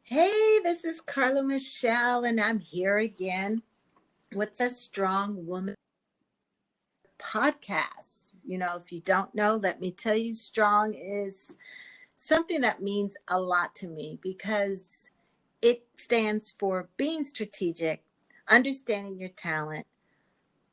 Hey, this is Carla Michelle, and I'm here again with the Strong Woman podcast. If you don't know, let me tell you, strong is something that means a lot to me because it stands for being strategic, understanding your talent,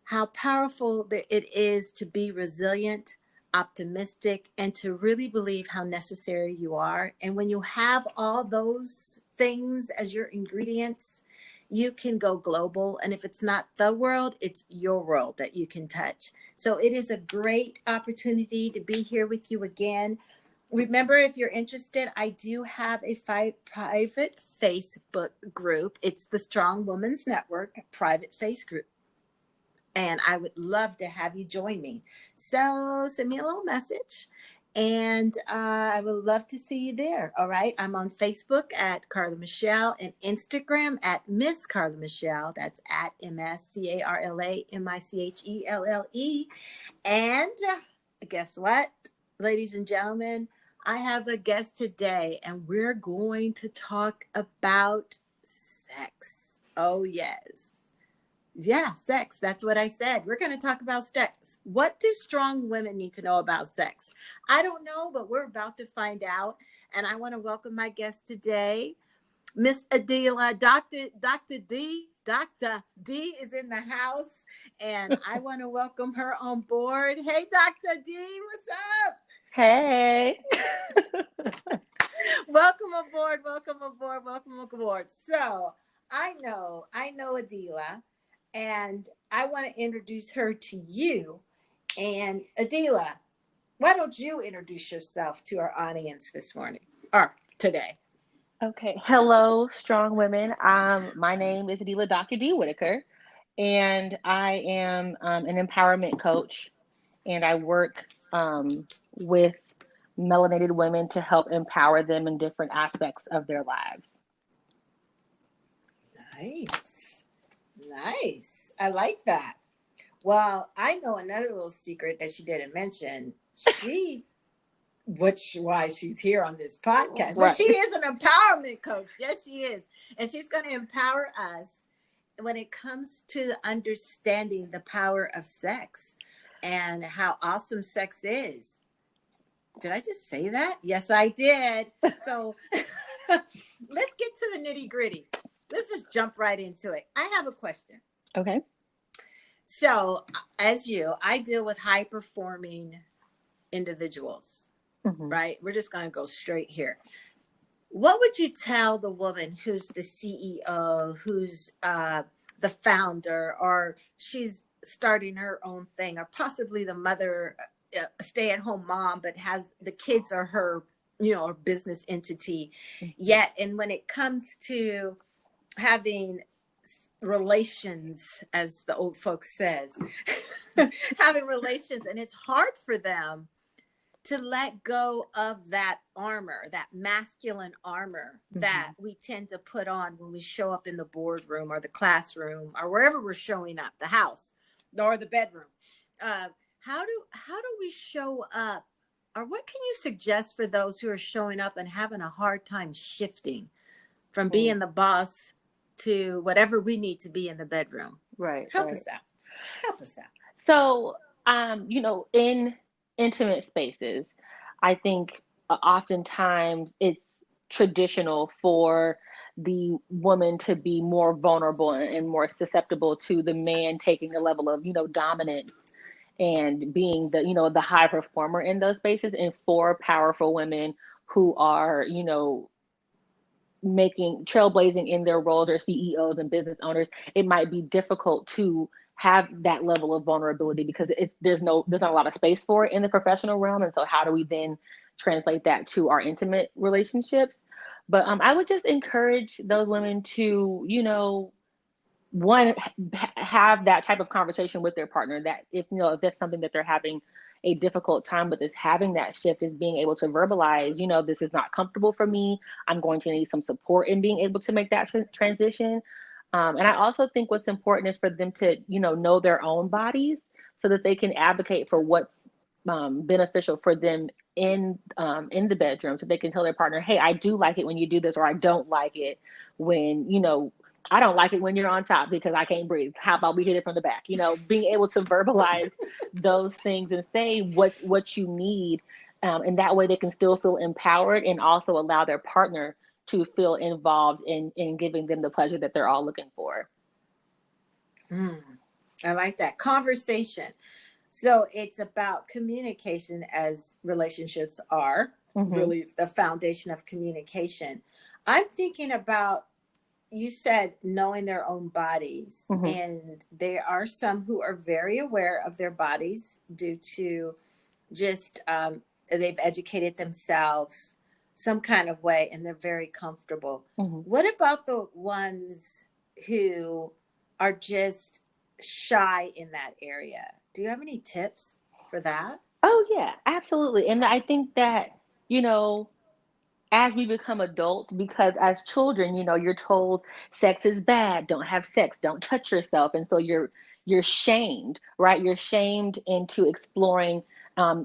how powerful it is to be resilient, optimistic, and to really believe how necessary you are. And when you have all those things as your ingredients, you can go global. And if it's not the world, it's your world that you can touch. So it is a great opportunity to be here with you again. Remember, if you're interested, I do have a private Facebook group. It's the Strong Women's Network private face group. And I would love to have you join me. So send me a little message and I would love to see you there. All right. I'm on Facebook at Carla Michelle and Instagram at Miss Carla Michelle. That's at MSCARLA And guess what, ladies and gentlemen, I have a guest today and we're going to talk about sex. Oh, yes. Yeah, sex. That's what I said. We're going to talk about sex. What do strong women need to know about sex? I don't know, but we're about to find out. And I want to welcome my guest today, Miss Adeela. Docta Dee. Docta Dee is in the house, and I want to welcome her on board. Hey, Docta Dee, what's up? Hey. Welcome aboard. Welcome aboard. Welcome aboard. So I know Adeela. And I want to introduce her to you. And Adeela, why don't you introduce yourself to our audience this morning or today? Okay. Hello, strong women. My name is Adeela Docta Dee Whittaker, and I am an empowerment coach, and I work with melanated women to help empower them in different aspects of their lives. Nice. Nice. I like that. Well, I know another little secret that she didn't mention. Why she's here on this podcast. But Right. she is an empowerment coach. Yes, she is. And she's going to empower us when it comes to understanding the power of sex and how awesome sex is. Did I just say that? Yes, I did. So let's get to the nitty gritty. Let's just jump right into it. I have a question. Okay. So I deal with high performing individuals, right? We're just going to go straight here. What would you tell the woman who's the CEO, who's the founder, or she's starting her own thing, or possibly the mother, a stay-at-home mom, but has the kids are her, her business entity yet? And when it comes to having relations, as the old folks says, having relations, and it's hard for them to let go of that armor, that masculine armor that we tend to put on when we show up in the boardroom or the classroom or wherever we're showing up, the house or the bedroom. How do we show up, or what can you suggest for those who are showing up and having a hard time shifting from being the boss to whatever we need to be in the bedroom? Right. Help us out. So, in intimate spaces, I think oftentimes it's traditional for the woman to be more vulnerable and more susceptible to the man taking a level of, dominance and being the high performer in those spaces. And for powerful women who are, making trailblazing in their roles or CEOs and business owners, it might be difficult to have that level of vulnerability because there's not a lot of space for it in the professional realm. And so how do we then translate that to our intimate relationships? But I would just encourage those women to, one, have that type of conversation with their partner, that if that's something that they're having a difficult time with, is having that shift, is being able to verbalize, this is not comfortable for me. I'm going to need some support in being able to make that transition. And I also think what's important is for them to, know their own bodies so that they can advocate for what's beneficial for them in the bedroom, so they can tell their partner, hey, I do like it when you do this, or I don't like it when, I don't like it when you're on top because I can't breathe. How about we hit it from the back? Being able to verbalize those things and say what you need. And that way they can still feel empowered and also allow their partner to feel involved in giving them the pleasure that they're all looking for. I like that. Conversation. So it's about communication, as relationships are really the foundation of communication. I'm thinking about, you said knowing their own bodies, and there are some who are very aware of their bodies due to just they've educated themselves some kind of way and they're very comfortable. What about the ones who are just shy in that area? Do you have any tips for that? Oh yeah, absolutely. And I think that, as we become adults, because as children, you're told sex is bad, don't have sex, don't touch yourself. And so you're shamed, right? You're shamed into exploring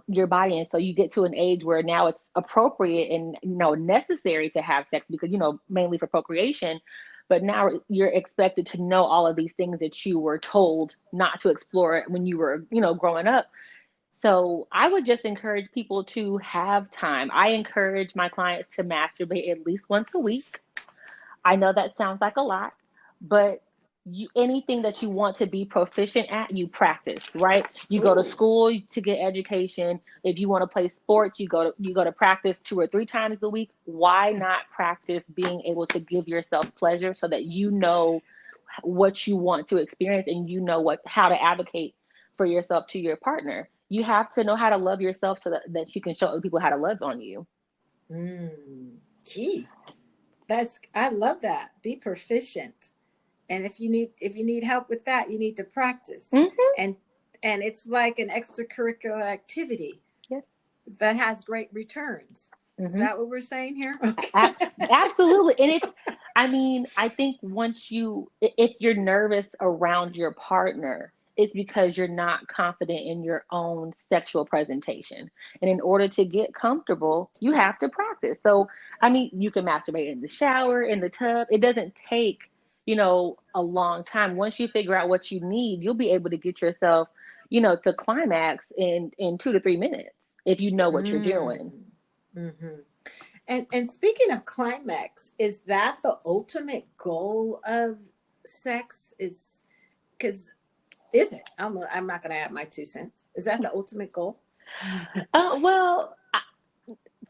your body. And so you get to an age where now it's appropriate and, necessary to have sex because, mainly for procreation. But now you're expected to know all of these things that you were told not to explore when you were, growing up. So I would just encourage people to have time. I encourage my clients to masturbate at least once a week. I know that sounds like a lot, but anything that you want to be proficient at, you practice, right? You go to school to get education. If you want to play sports, you go to practice 2 or 3 times a week. Why not practice being able to give yourself pleasure so that you know what you want to experience and how to advocate for yourself to your partner? You have to know how to love yourself so that you can show other people how to love on you. Gee, I love that. Be proficient. And if you need help with that, you need to practice. And it's like an extracurricular activity that has great returns. Is that what we're saying here? Okay. Absolutely. And I think if you're nervous around your partner, it's because you're not confident in your own sexual presentation. And in order to get comfortable, you have to practice. So, you can masturbate in the shower, in the tub. It doesn't take, a long time. Once you figure out what you need, you'll be able to get yourself, to climax in 2 to 3 minutes if you know what you're doing. And speaking of climax, is that the ultimate goal of sex? Is it? I'm not going to add my 2 cents. Is that the ultimate goal? Well,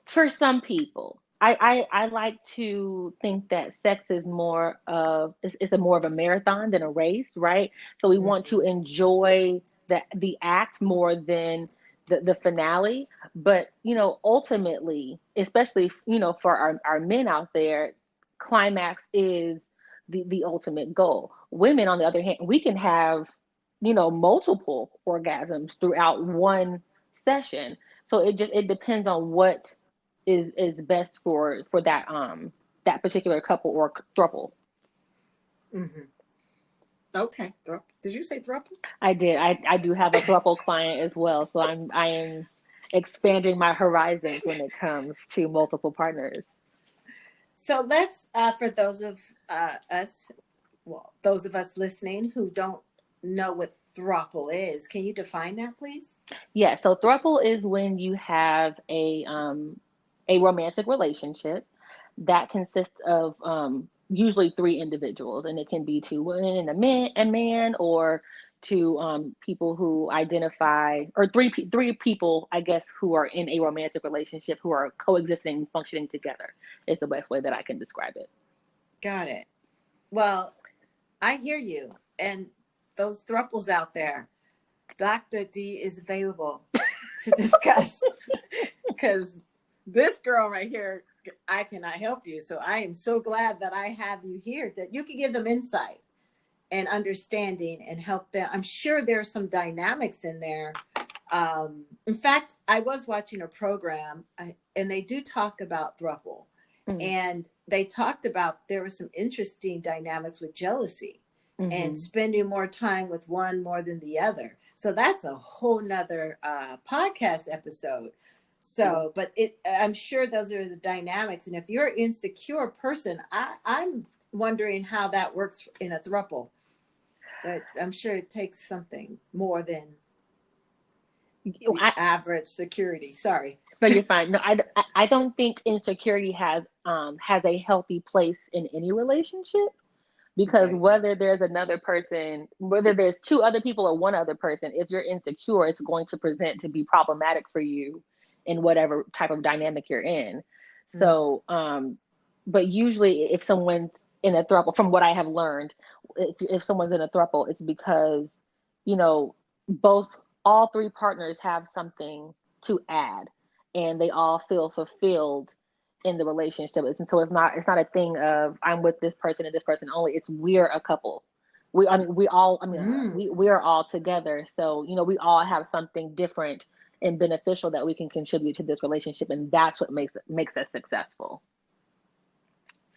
for some people, I like to think that sex is more of a marathon than a race, right? So we want to enjoy the act more than the finale. But ultimately, especially for our men out there, climax is the ultimate goal. Women, on the other hand, we can have multiple orgasms throughout one session. So it depends on what is best for that particular couple or throuple. Okay. Did you say throuple? I did. I do have a throuple client as well, so I am expanding my horizons when it comes to multiple partners. So let's for those of us listening who don't know what throuple is, can you define that, please? Yeah. So throuple is when you have a romantic relationship that consists of usually 3 individuals, and it can be 2 women and a man, or 2 people who identify, or three people, I guess, who are in a romantic relationship who are coexisting, functioning together. Is the best way that I can describe it. Got it. Well, I hear you, and those thruples out there, Docta Dee is available to discuss because this girl right here, I cannot help you. So I am so glad that I have you here, that you can give them insight and understanding and help them. I'm sure there's some dynamics in there. In fact, I was watching a program and they do talk about throuple. And they talked about there was some interesting dynamics with jealousy and spending more time with one more than the other. So that's a whole nother podcast episode. So, but I'm sure those are the dynamics. And if you're an insecure person, I'm wondering how that works in a throuple. That I'm sure it takes something more than the average security. Sorry. No, you're fine. No, I don't think insecurity has a healthy place in any relationship, because Okay. whether there's another person, whether there's two other people or one other person, if you're insecure, it's going to present to be problematic for you in whatever type of dynamic you're in. So, but usually if someone's in a throuple, from what I have learned, if someone's in a throuple, it's because, you know, both, all three partners have something to add and they all feel fulfilled in the relationship. And so it's not a thing of I'm with this person and this person only. It's we're a couple. We are all together. So, you know, we all have something different and beneficial that we can contribute to this relationship, and that's what makes us successful.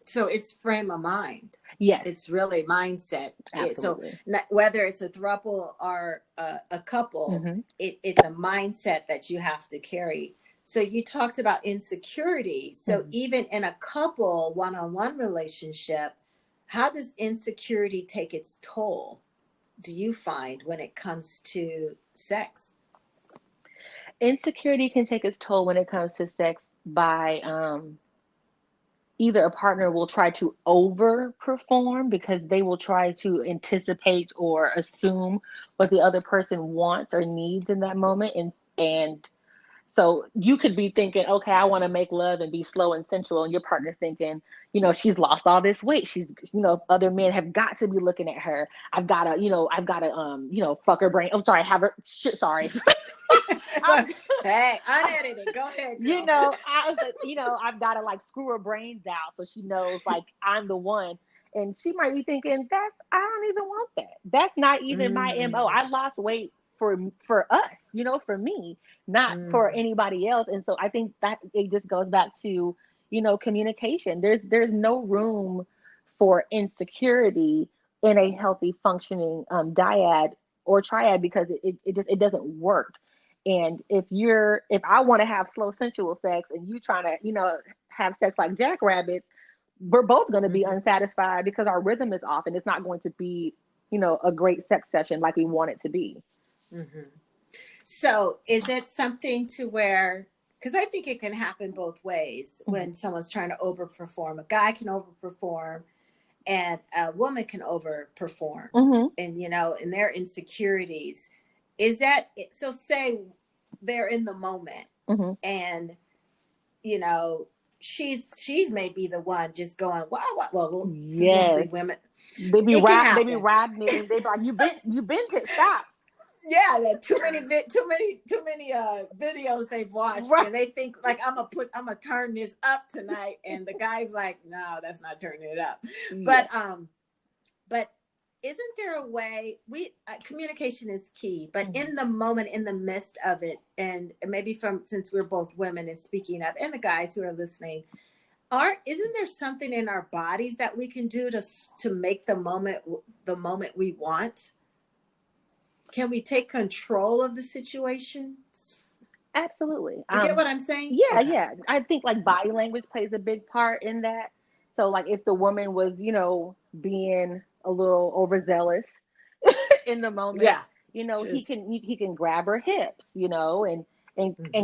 So it's frame of mind. Yes. It's really mindset. Absolutely. So whether it's a throuple or a couple, it's a mindset that you have to carry. So you talked about insecurity. So even in a couple one-on-one relationship, how does insecurity take its toll, do you find, when it comes to sex? Insecurity can take its toll when it comes to sex by either a partner will try to overperform because they will try to anticipate or assume what the other person wants or needs in that moment. And so you could be thinking, okay, I want to make love and be slow and sensual. And your partner's thinking, you know, she's lost all this weight. She's, you know, other men have got to be looking at her. I've got to, fuck her brain. I'm sorry, have her, shit, sorry. Hey, unedited. Go ahead, girl. You know, I've got to like screw her brains out so she knows like I'm the one. And she might be thinking, I don't even want that. That's not even my MO. I lost weight for us, you know, for me, not for anybody else. And so I think that it just goes back to, you know, communication. There's no room for insecurity in a healthy functioning dyad or triad, because it doesn't work. And if I want to have slow sensual sex and you trying to, you know, have sex like jackrabbits, we're both going to be unsatisfied because our rhythm is off and it's not going to be, you know, a great sex session like we want it to be. So is it something to where, because I think it can happen both ways when someone's trying to overperform. A guy can overperform and a woman can overperform and, you know, in their insecurities. Is that, so say they're in the moment and, you know, she's maybe the one just going, wow, well, mostly women. They be riding it. They be like, you bent it, stop. Yeah, too many videos they've watched, and they think like I'm gonna turn this up tonight, and the guy's like, no, that's not turning it up. But isn't there a way communication is key, but in the moment, in the midst of it, and maybe since we're both women and speaking up, and the guys who are listening, isn't there something in our bodies that we can do to make the moment we want? Can we take control of the situation? Absolutely. You get what I'm saying? Yeah. I think like body language plays a big part in that. So like if the woman was, you know, being a little overzealous in the moment, you know, he can grab her hips, you know, and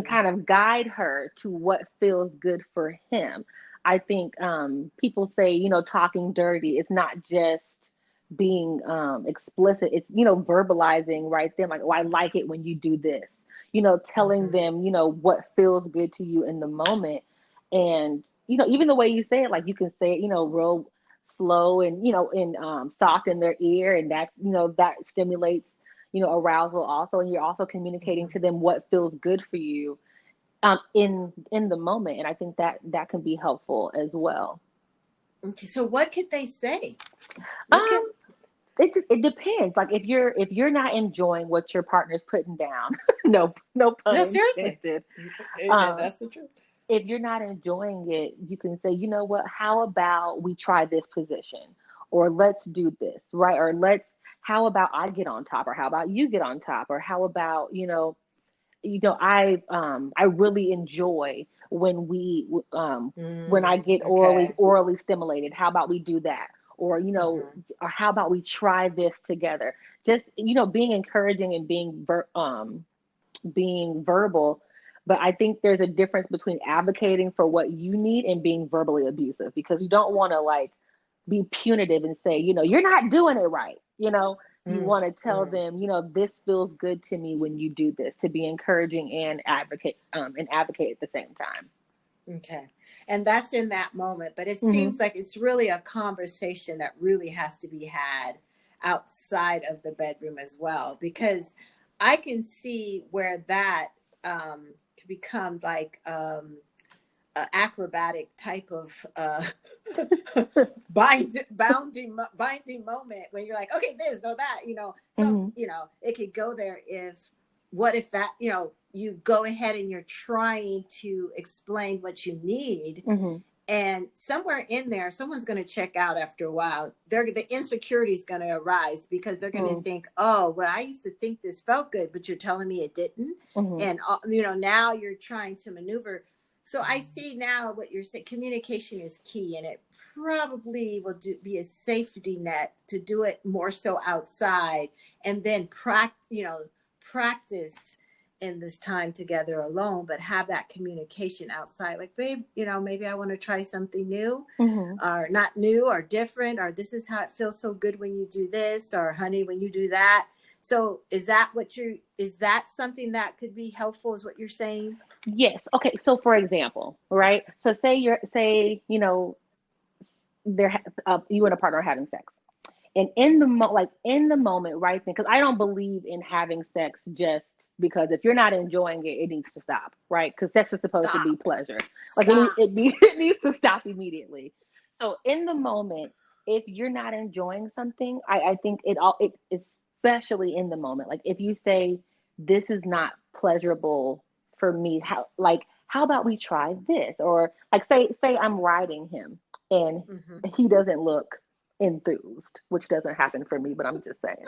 kind of guide her to what feels good for him. I think people say, you know, talking dirty. It's not just being explicit. It's, you know, verbalizing right then, like, oh, I like it when you do this, you know, telling them, you know, what feels good to you in the moment. And, you know, even the way you say it, like you can say it, you know, real slow and, you know, and soft in their ear. And that, you know, that stimulates, you know, arousal also. And you're also communicating to them what feels good for you in the moment. And I think that can be helpful as well. Okay, so what could they say? It depends. Like if you're not enjoying what your partner's putting down, no pun intended. That's the truth. If you're not enjoying it, you can say, you know what? How about we try this position, or let's do this, right? Or how about I get on top, or how about you get on top, or how about, you know, I really enjoy when when I get Okay. orally stimulated. How about we do that? Or, Hmm. or how about we try this together? Just, being encouraging and being verbal. But I think there's a difference between advocating for what you need and being verbally abusive, because you don't want to like be punitive and say, you're not doing it right. You want to tell Mm-hmm. them, this feels good to me when you do this, to be encouraging and advocate at the same time. Okay. And that's in that moment. But it Mm-hmm. seems like it's really a conversation that really has to be had outside of the bedroom as well, because I can see where that could become like acrobatic type of binding moment when you're like, okay, this, no, that, Mm-hmm. it could go there if, what if that, you go ahead and you're trying to explain what you need, Mm-hmm. and somewhere in there, someone's going to check out after a while. The insecurity is going to arise because they're going to think, oh, well, I used to think this felt good, but you're telling me it didn't. Mm-hmm. And, now you're trying to maneuver. So I see now what you're saying. Communication is key, and it probably will be a safety net to do it more so outside, and then practice in this time together alone, but have that communication outside. Like, babe, maybe I want to try something new, Mm-hmm. or not new or different, or this is how it feels so good when you do this, or honey, when you do that. So is that something that could be helpful, is what you're saying? Yes. Okay. So for example, right? So you and a partner are having sex. And in the moment, right? Because I don't believe in having sex just because if you're not enjoying it, it needs to stop, right? Because sex is supposed to be Stop. pleasure. Like Stop. it needs to stop immediately. So in the moment, if you're not enjoying something, I think it especially in the moment. Like if you say this is not pleasurable for me, how about we try this? Or like say I'm riding him and Hmm. he doesn't look enthused, which doesn't happen for me, but I'm just saying.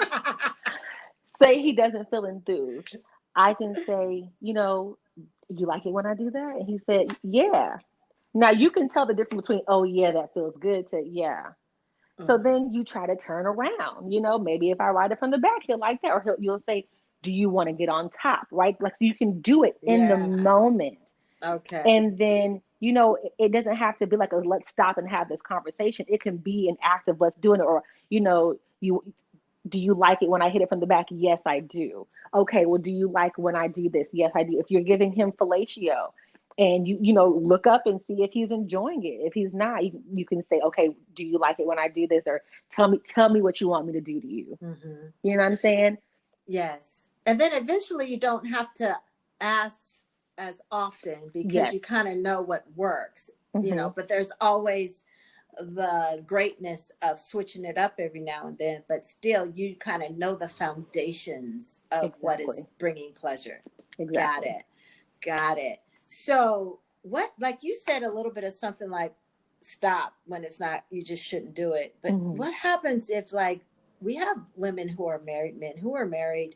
Say he doesn't feel enthused. I can say, you like it when I do that? And he said, yeah. Now you can tell the difference between, oh, yeah, that feels good, to, yeah. So Hmm. then you try to turn around, maybe if I ride it from the back, he'll like that. Or you'll say, do you want to get on top? Right? Like, so you can do it in the Yeah. moment. Okay. And then, it doesn't have to be like a let's stop and have this conversation. It can be an act of let's do it. Or, you do you like it when I hit it from the back? Yes, I do. Okay, well, do you like when I do this? Yes, I do. If you're giving him fellatio and look up and see if he's enjoying it. If he's not, you can say, okay, do you like it when I do this? Or tell me what you want me to do to you. Hmm. You know what I'm saying? Yes. And then eventually you don't have to ask as often because Yes. you kind of know what works, Hmm. but there's always the greatness of switching it up every now and then, but still you kind of know the foundations of what is Exactly. bringing pleasure. Got Exactly. it. Got it. So what, like you said a little bit of something like stop when it's not, you just shouldn't do it. But Hmm. what happens if, like, we have women who are married, men who are married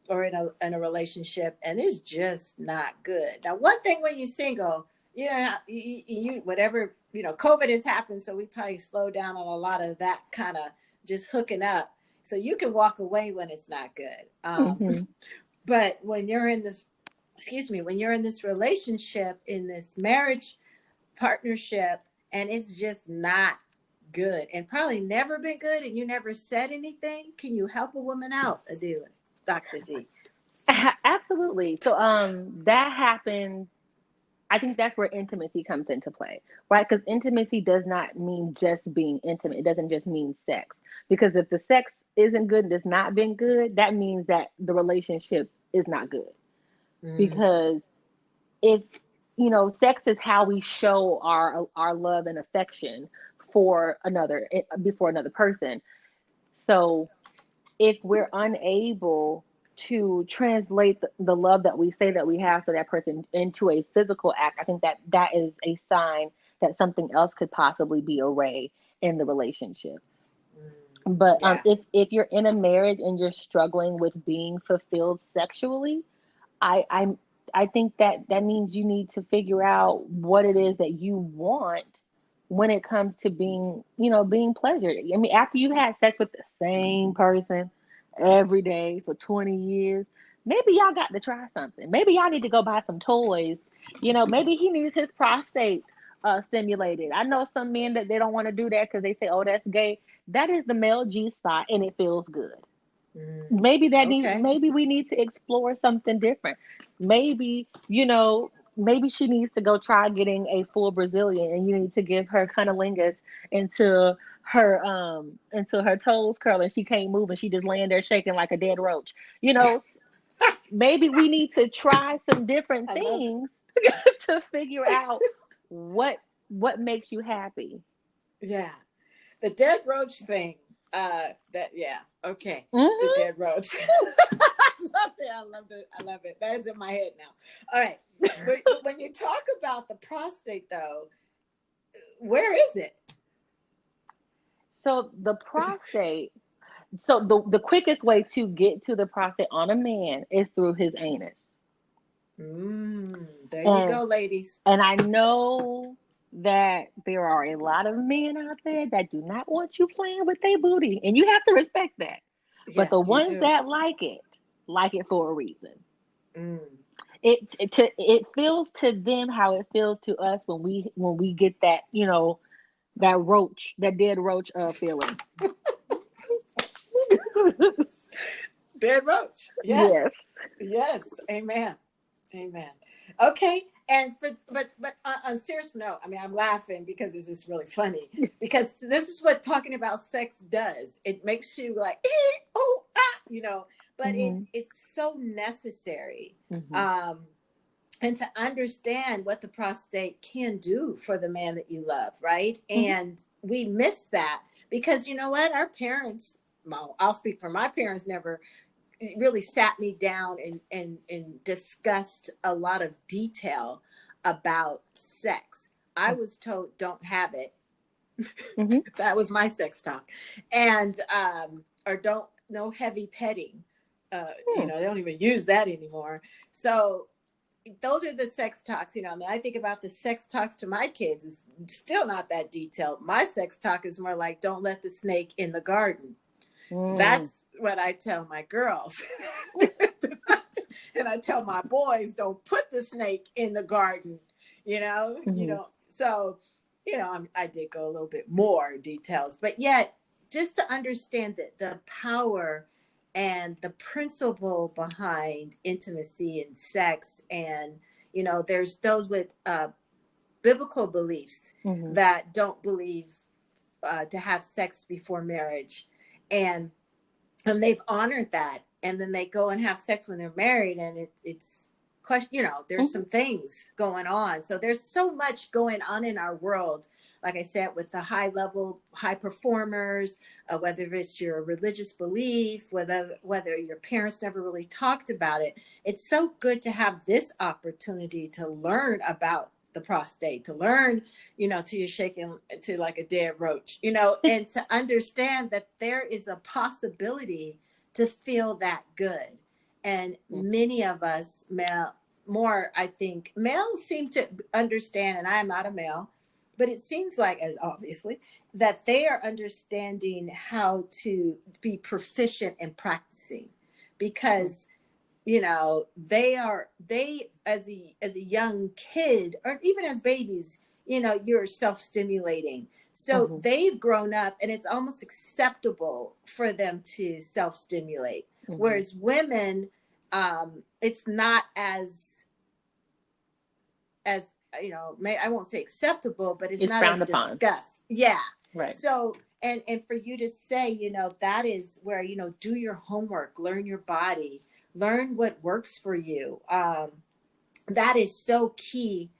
or in a relationship, and it's just not good. Now, one thing when you're single, you whatever, COVID has happened, so we probably slow down on a lot of that kind of just hooking up. So you can walk away when it's not good. Hmm. But when you're in this, excuse me, when you're in this relationship, in this marriage partnership, and it's just not good and probably never been good, and you never said anything, can you help a woman out, Adeela, Dr. D? Absolutely. So that happens. I think that's where intimacy comes into play, right? Because intimacy does not mean just being intimate. It doesn't just mean sex. Because if the sex isn't good and it's not been good, that means that the relationship is not good. Mm, Because if sex is how we show our love and affection for another before another person. So if we're unable to translate the love that we say that we have for that person into a physical act, I think that is a sign that something else could possibly be array in the relationship. But yeah. if you're in a marriage and you're struggling with being fulfilled sexually, I think that means you need to figure out what it is that you want when it comes to being, being pleasured. I mean, after you had sex with the same person every day for 20 years, maybe y'all got to try something. Maybe y'all need to go buy some toys. Maybe he needs his prostate stimulated. I know some men that they don't want to do that because they say, oh, that's gay. That is the male G spot and it feels good. Maybe Okay. maybe we need to explore something different. Maybe, maybe she needs to go try getting a full Brazilian and you need to give her cunnilingus into her toes curling. She can't move and she just laying there shaking like a dead roach. Maybe we need to try some different I love it. things to figure out what makes you happy. Yeah. The dead roach thing. Okay. The Mm-hmm. dead roach. I love it. I love it. That is in my head now. All right. But when you talk about the prostate though, where is it? So the prostate, the quickest way to get to the prostate on a man is through his anus. There you And go, ladies. and I know that there are a lot of men out there that do not want you playing with their booty, and you have to respect that. But the Yes, you ones do. that like it for a reason. Mm. It feels to them how it feels to us when we get that that dead roach feeling. Dead roach. Yes. Yes. Yes. Amen. Amen. Okay. And but on a serious note, I mean, I'm laughing because it's just really funny because this is what talking about sex does. It makes you like, oh, but Mm-hmm. it's so necessary. Mm-hmm. And to understand what the prostate can do for the man that you love, right? Mm-hmm. And we miss that because you know what? Our parents, well, I'll speak for my parents, never really sat me down and discussed a lot of detail about sex. I was told don't have it. Mm-hmm. That was my sex talk. And or don't, no heavy petting. They don't even use that anymore. So those are the sex talks, and I think about the sex talks to my kids is still not that detailed. My sex talk is more like don't let the snake in the garden. That's what I tell my girls. And I tell my boys, don't put the snake in the garden, Mm-hmm. So, I did go a little bit more details, but yet just to understand that the power and the principle behind intimacy and sex. And, there's those with biblical beliefs Mm-hmm. that don't believe to have sex before marriage. And they've honored that, and then they go and have sex when they're married, and it's question, there's Mm-hmm. some things going on. So there's so much going on in our world, like I said, with the high performers, whether it's your religious belief, whether your parents never really talked about it. It's so good to have this opportunity to learn about the prostate, to learn, till you're shaking to like a dead roach, and to understand that there is a possibility to feel that good. And many of us, I think males seem to understand, and I am not a male, but it seems like, as obviously, that they are understanding how to be proficient in practicing, because they as a young kid, or even as babies, you're self-stimulating. So Mm-hmm. they've grown up and it's almost acceptable for them to self-stimulate. Mm-hmm. Whereas women, it's not as I won't say acceptable, but it's not as frowned upon. discussed. Yeah. Right. So, and for you to say, that is where, do your homework, learn your body, learn what works for you. That is so key.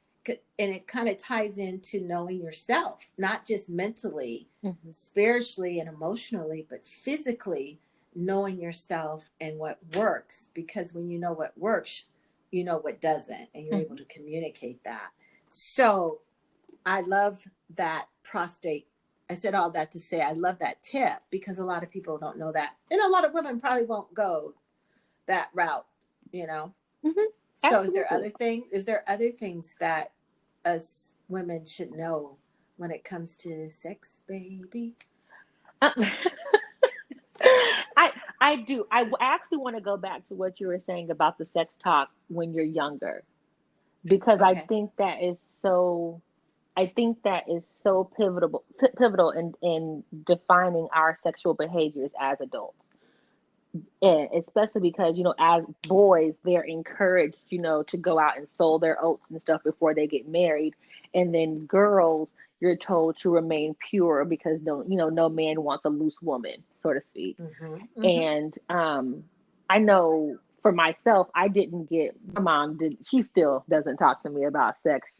And it kind of ties into knowing yourself, not just mentally, Mm-hmm. spiritually, and emotionally, but physically knowing yourself and what works. Because when you know what works, you know what doesn't, and you're Mm-hmm. able to communicate that. So I love that prostate. I said all that to say I love that tip, because a lot of people don't know that. And a lot of women probably won't go that route, Mm-hmm. So Absolutely. is there other things that us women should know when it comes to sex, baby? Uh, I I do. Actually want to go back to what you were saying about the sex talk when you're younger, because Okay. I think that is so pivotal in defining our sexual behaviors as adults. And especially because, as boys, they're encouraged, to go out and sow their oats and stuff before they get married. And then girls, you're told to remain pure because no man wants a loose woman, so to speak. Mm-hmm. Mm-hmm. And I know for myself, I didn't get my mom did. She still doesn't talk to me about sex.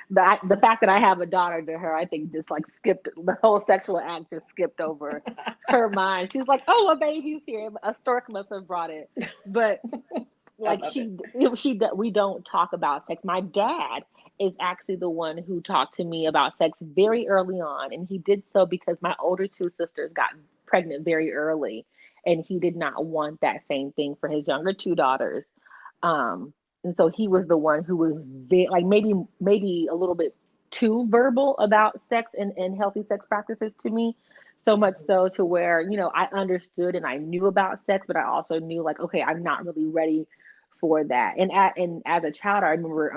The fact that I have a daughter to her, I think just like skipped the whole sexual act, just skipped over her mind. She's like, "Oh, a baby's here. A stork must have brought it." But I like love it. we don't talk about sex. My dad is actually the one who talked to me about sex very early on, and he did so because my older two sisters got pregnant very early, and he did not want that same thing for his younger two daughters. And so he was the one who was like maybe a little bit too verbal about sex and healthy sex practices to me. So much Mm-hmm. so to where, I understood and I knew about sex, but I also knew like, okay, I'm not really ready for that. And as a child, I remember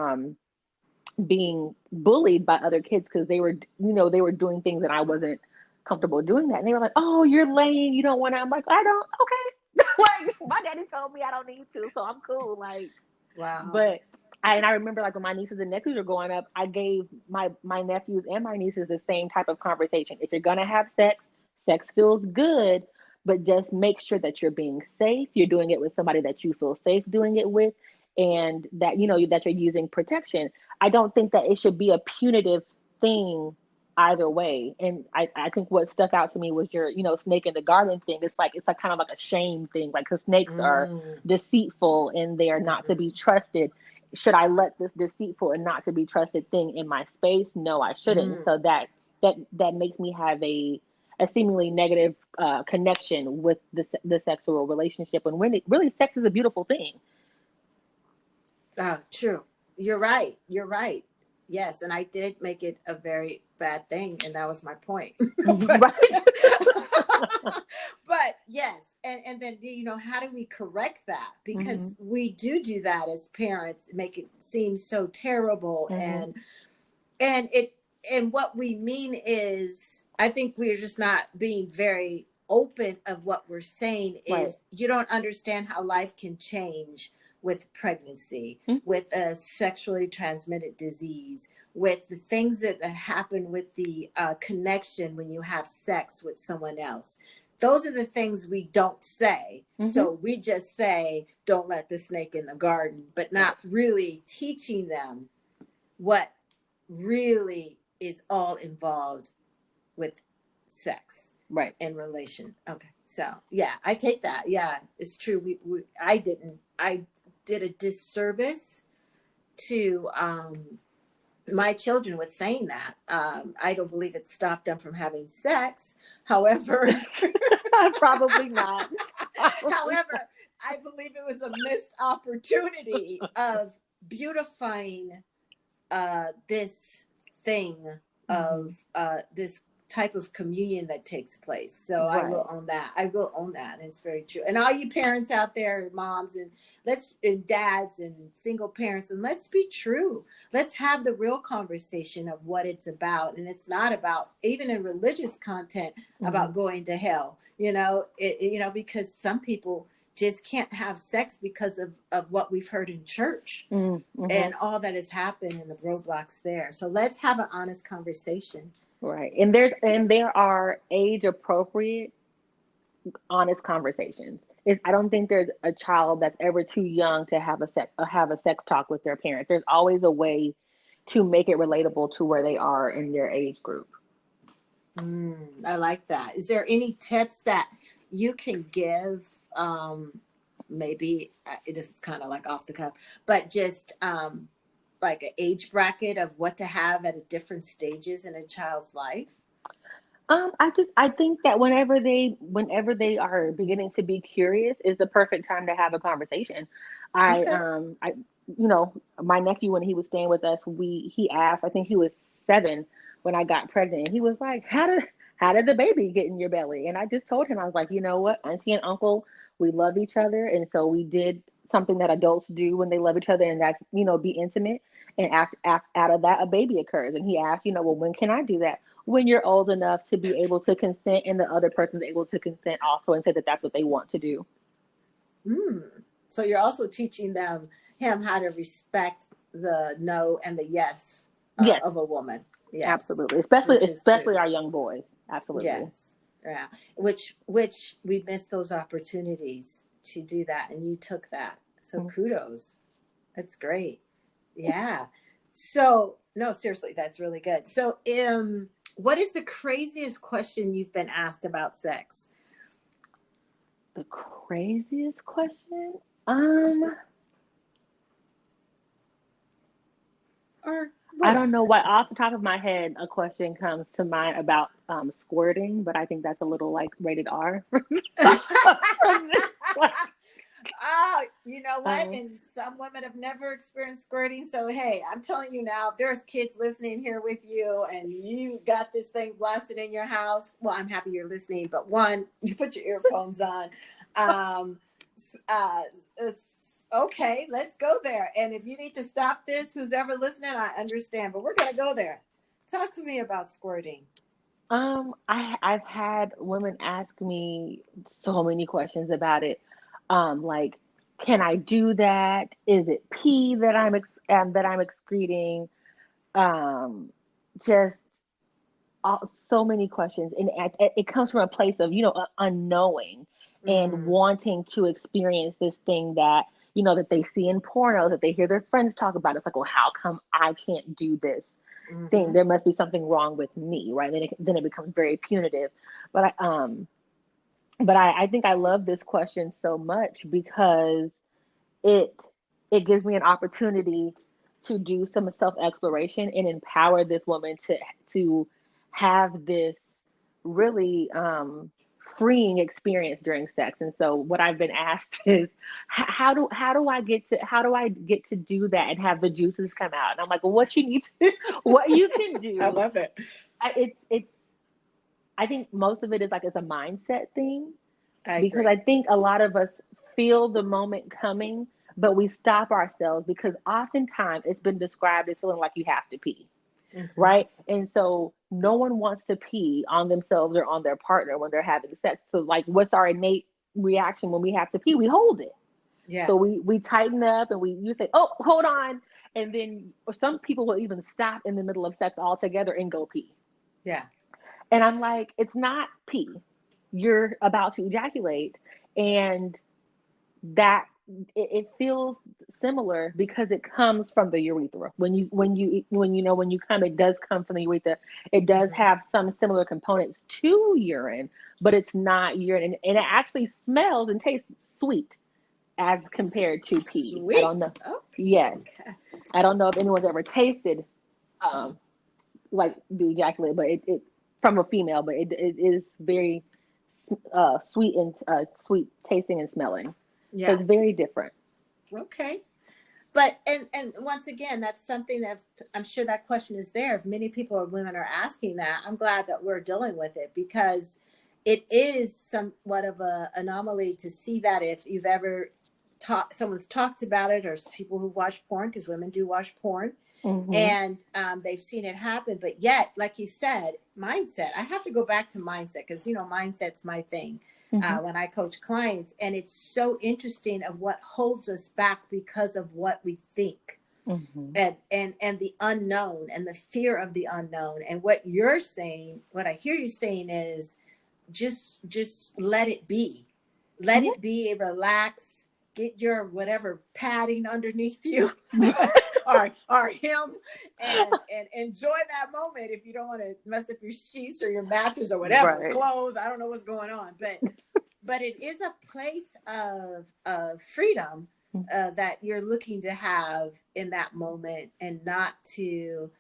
being bullied by other kids because they were doing things and I wasn't comfortable doing that. And they were like, "Oh, you're lame. You don't want to." I'm like, "I don't. Okay." Like my daddy told me I don't need to, so I'm cool. Like, Wow. but I remember like when my nieces and nephews were growing up, I gave my nephews and my nieces the same type of conversation. If you're gonna have sex, sex feels good, but just make sure that you're being safe. You're doing it with somebody that you feel safe doing it with, and that that you're using protection. I don't think that it should be a punitive thing either way. And I think what stuck out to me was your, snake in the garden thing. It's like kind of like a shame thing. Like, because snakes are Mm. deceitful and they are not to be Mm-hmm. trusted. Should I let this deceitful and not to be trusted thing in my space? No, I shouldn't. Mm. So that makes me have a seemingly negative connection with the sexual relationship. And when really sex is a beautiful thing. True. You're right. You're right. Yes, and I did make it a very bad thing, and that was my point. but Right. but yes, and then how do we correct that? Hmm. Because we do that as parents, make it seem so terrible, Hmm. and what we mean is, I think we're just not being very open of what we're saying Right. is you don't understand how life can change with pregnancy, with a sexually transmitted disease, with the things that happen with the connection when you have sex with someone else. Those are the things we don't say. Hmm. So we just say, don't let the snake in the garden, but Right. not really teaching them what really is all involved with sex Right. and relation. Okay. So yeah, I take that. Yeah, it's true. I did a disservice to my children with saying that. I don't believe it stopped them from having sex. However, Probably not. Probably not. however, I believe it was a missed opportunity of beautifying this thing Hmm. of this type of communion that takes place. So I will Right. own that. I will own that. And it's very true. And all you parents out there, moms and dads and single parents, and let's be true. Let's have the real conversation of what it's about. And it's not about, even in religious content, Hmm. about going to hell. Because some people just can't have sex because of what we've heard in church Mm-hmm. and all that has happened and the roadblocks there. So let's have an honest conversation. Right. And there are age appropriate, honest conversations. I don't think there's a child that's ever too young to have a sex talk with their parents. There's always a way to make it relatable to where they are in their age group. I like that. Is there any tips that you can give? Maybe this is kind of like off the cuff, but just like an age bracket of what to have at a different stages in a child's life. I think that whenever they are beginning to be curious is the perfect time to have a conversation. I Okay. um I my nephew, when he was staying with us, he asked, I think he was 7 when I got pregnant. He was like, how did the baby get in your belly? And I just told him, I was like, you know what, auntie and uncle, we love each other. And so we did something that adults do when they love each other, and that's, be intimate. And out of that, a baby occurs. And he asked, well, when can I do that? When you're old enough to be able to consent, and the other person's able to consent also, and say that that's what they want to do. So you're also teaching him how to respect the no and the yes, yes. of a woman. Yes. Absolutely. Especially our young boys. Absolutely. Yes. Yeah. Which we missed those opportunities to do that, and you took that. So kudos. That's great. Yeah. So no, seriously, that's really good. So what is the craziest question you've been asked about sex? The craziest question? Or I don't know why off the top of my head a question comes to mind about squirting, but I think that's a little like rated R. Oh, you know what? And some women have never experienced squirting. So, hey, I'm telling you now, if there's kids listening here with you and you got this thing blasted in your house, well, I'm happy you're listening. But one, you put your earphones on. Okay, let's go there. And if you need to stop this, who's ever listening, I understand. But we're going to go there. Talk to me about squirting. I've had women ask me so many questions about it. Like, can I do that? Is it pee that I'm excreting? Just so many questions, and it comes from a place of unknowing and wanting to experience this thing that that they see in porno, that they hear their friends talk about. It's like, well, how come I can't do this thing? There must be something wrong with me, right? Then it becomes very punitive. But I think I love this question so much because it gives me an opportunity to do some self-exploration and empower this woman to have this really freeing experience during sex. And so what I've been asked is, how do I get to do that and have the juices come out? And I'm like, well, what you can do. I love it. I think most of it is like, it's a mindset thing. Because I think a lot of us feel the moment coming, but we stop ourselves because oftentimes it's been described as feeling like you have to pee, right? And so no one wants to pee on themselves or on their partner when they're having sex. So like, what's our innate reaction when we have to pee? We hold it. Yeah. So we tighten up and you say, oh, hold on. And then some people will even stop in the middle of sex altogether and go pee. Yeah. And I'm like, it's not pee. You're about to ejaculate, and that it feels similar because it comes from the urethra. When you come, it does come from the urethra. It does have some similar components to urine, but it's not urine, and it actually smells and tastes sweet as compared to pee. Sweet. I don't know. Okay. Yes, I don't know if anyone's ever tasted like the ejaculate, but it from a female, but it is very sweet and sweet tasting and smelling. Yeah. So it's very different. Okay. But and once again, that's something that I'm sure that question is there. If many people or women are asking that, I'm glad that we're dealing with it, because it is somewhat of an anomaly to see that. If you've ever someone's talked about it, or people who watch porn, because women do watch porn. And they've seen it happen, but yet, like you said, mindset. I have to go back to mindset, because mindset's my thing when I coach clients, and it's so interesting of what holds us back because of what we think, and the unknown, and the fear of the unknown. And what you're saying, what I hear you saying is, just let it be, it be, relax, get your whatever padding underneath you. Or him, and enjoy that moment. If you don't want to mess up your sheets or your mattress or whatever, clothes, I don't know what's going on, but it is a place of freedom that you're looking to have in that moment, and not to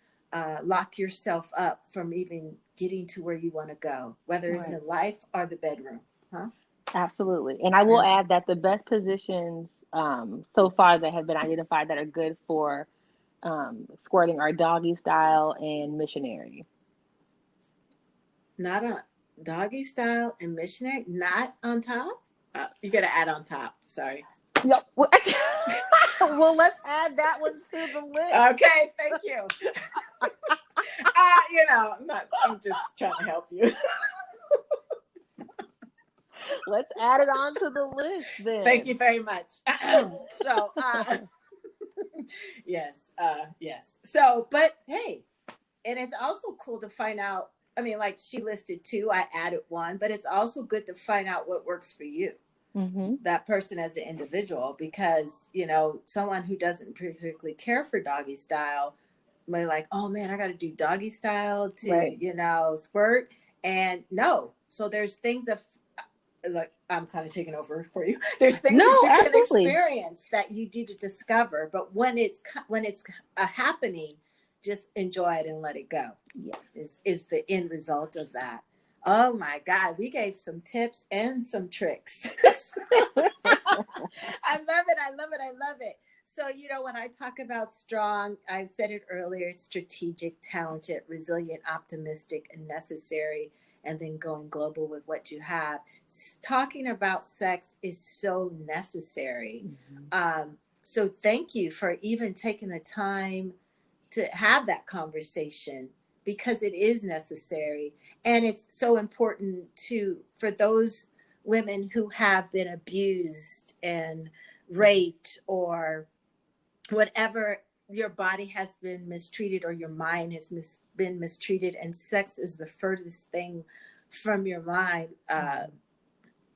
lock yourself up from even getting to where you want to go, whether it's in life or the bedroom. Absolutely. And I will add that the best positions so far that have been identified that are good for squirting are doggy style and missionary. Not on doggy style and missionary, not on top. You got to add on top. Sorry. Yep. Well, let's add that one to the list. Okay, thank you. I'm just trying to help you. Let's add it on to the list then. Thank you very much. So, yes. So, but hey, and it's also cool to find out. I mean, like she listed two, I added one, but it's also good to find out what works for you. Mm-hmm. That person as an individual, because someone who doesn't particularly care for doggy style may like, oh man, I got to do doggy style to right. squirt, and no. So there's things that like I'm kind of taking over for you. There's things that you absolutely. can experience that you need to discover, but when it's happening, just enjoy it and let it go. Yes. Is the end result of that. Oh my God, we gave some tips and some tricks. I love it. So, when I talk about strong, I've said it earlier, strategic, talented, resilient, optimistic, and necessary, and then going global with what you have. Talking about sex is so necessary. Mm-hmm. So thank you for even taking the time to have that conversation, because it is necessary, and it's so important for those women who have been abused and raped, or whatever, your body has been mistreated or your mind has been mistreated, and sex is the furthest thing from your mind.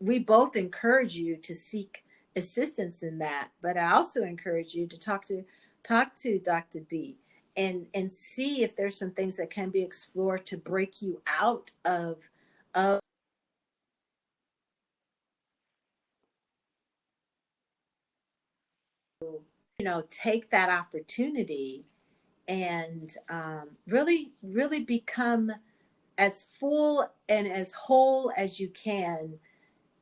We both encourage you to seek assistance in that, but I also encourage you to talk to Dr. Dee and see if there's some things that can be explored to break you out of take that opportunity and really, really become as full and as whole as you can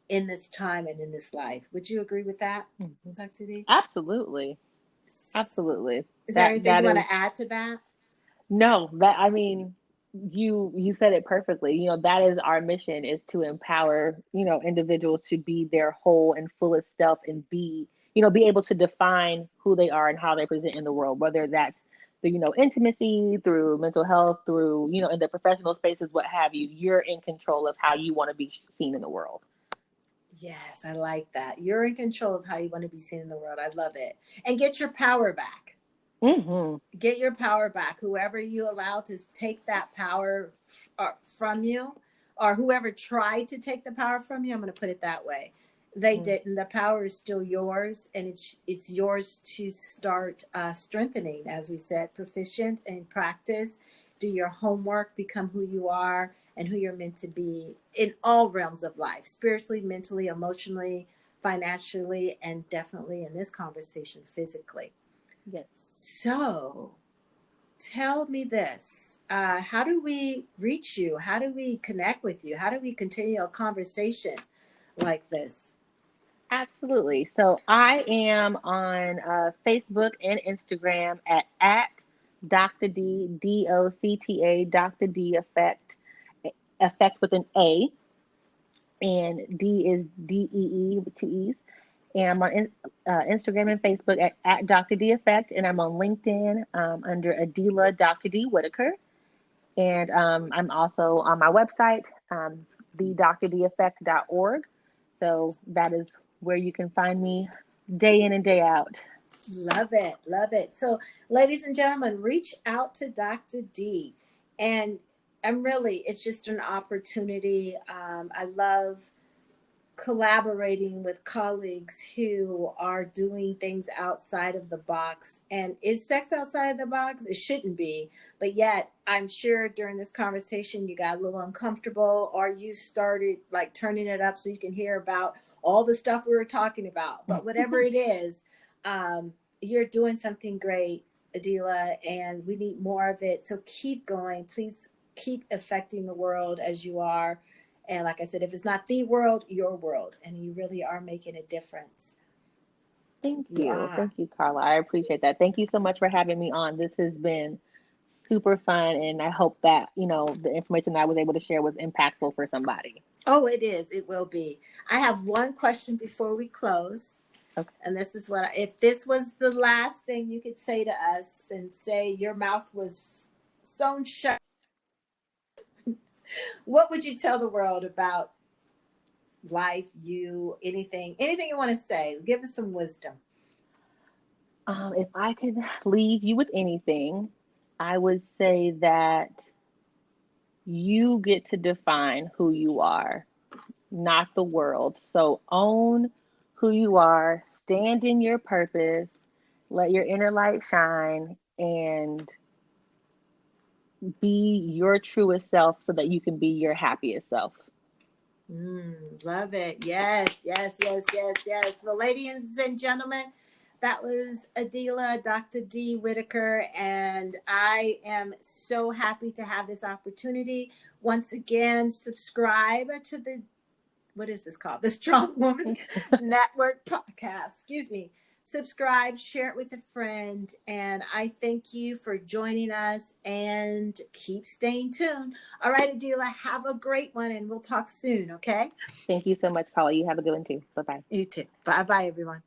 in this time and in this life. Would you agree with that, Mm-hmm. Dr. D? Absolutely. Is there anything That you want is to add to that? no, that I mean, you said it perfectly. That is our mission, is to empower, individuals to be their whole and fullest self, and be able to define who they are and how they present in the world, whether that's through, intimacy, through mental health, through, in their professional spaces, what have you. You're in control of how you want to be seen in the world. Yes, I like that. You're in control of how you want to be seen in the world. I love it. And get your power back. Mm-hmm. Get your power back. Whoever you allow to take that power from you, or whoever tried to take the power from you, I'm going to put it that way. They didn't. The power is still yours, and it's yours to start strengthening, as we said, proficient in practice. Do your homework, become who you are and who you're meant to be in all realms of life, spiritually, mentally, emotionally, financially, and definitely in this conversation, physically. Yes. So tell me this. How do we reach you? How do we connect with you? How do we continue a conversation like this? Absolutely. So I am on Facebook and Instagram at Docta Dee, Docta, Docta Dee effect with an A, and D is Dee with two E's. And I'm on Instagram and Facebook at Docta Dee effect, and I'm on LinkedIn under Adeela Docta Dee Whittaker. And I'm also on my website, thedoctadeeffect.org. So that is where you can find me day in and day out. Love it. Love it. So, ladies and gentlemen, reach out to Dr. D. And it's just an opportunity. I love collaborating with colleagues who are doing things outside of the box. And is sex outside the box? It shouldn't be. But yet, I'm sure during this conversation, you got a little uncomfortable, or you started like turning it up so you can hear about all the stuff we were talking about. But whatever it is, you're doing something great, Adeela, and we need more of it. So keep going. Please keep affecting the world as you are. And like I said, if it's not the world, your world, and you really are making a difference. Thank You you. are. Thank you, Carla. I appreciate that. Thank you so much for having me on. This has been super fun, and I hope that, the information that I was able to share was impactful for somebody. Oh, it is. It will be. I have one question before we close. Okay. And this is what, if this was the last thing you could say to us and say your mouth was sewn shut, what would you tell the world about life, you, anything you want to say? Give us some wisdom. If I could leave you with anything, I would say that you get to define who you are, not the world. So own who you are, stand in your purpose, let your inner light shine, and be your truest self so that you can be your happiest self. Love it. Yes, yes, yes, yes, yes. Well, ladies and gentlemen, that was Adeela, Docta Dee Whittaker, and I am so happy to have this opportunity. Once again, subscribe to the, what is this called? The Strong Woman's Network podcast. Excuse me. Subscribe, share it with a friend, and I thank you for joining us and keep staying tuned. All right, Adeela, have a great one, and we'll talk soon, okay? Thank you so much, Paula. You have a good one too. Bye bye. You too. Bye bye, everyone.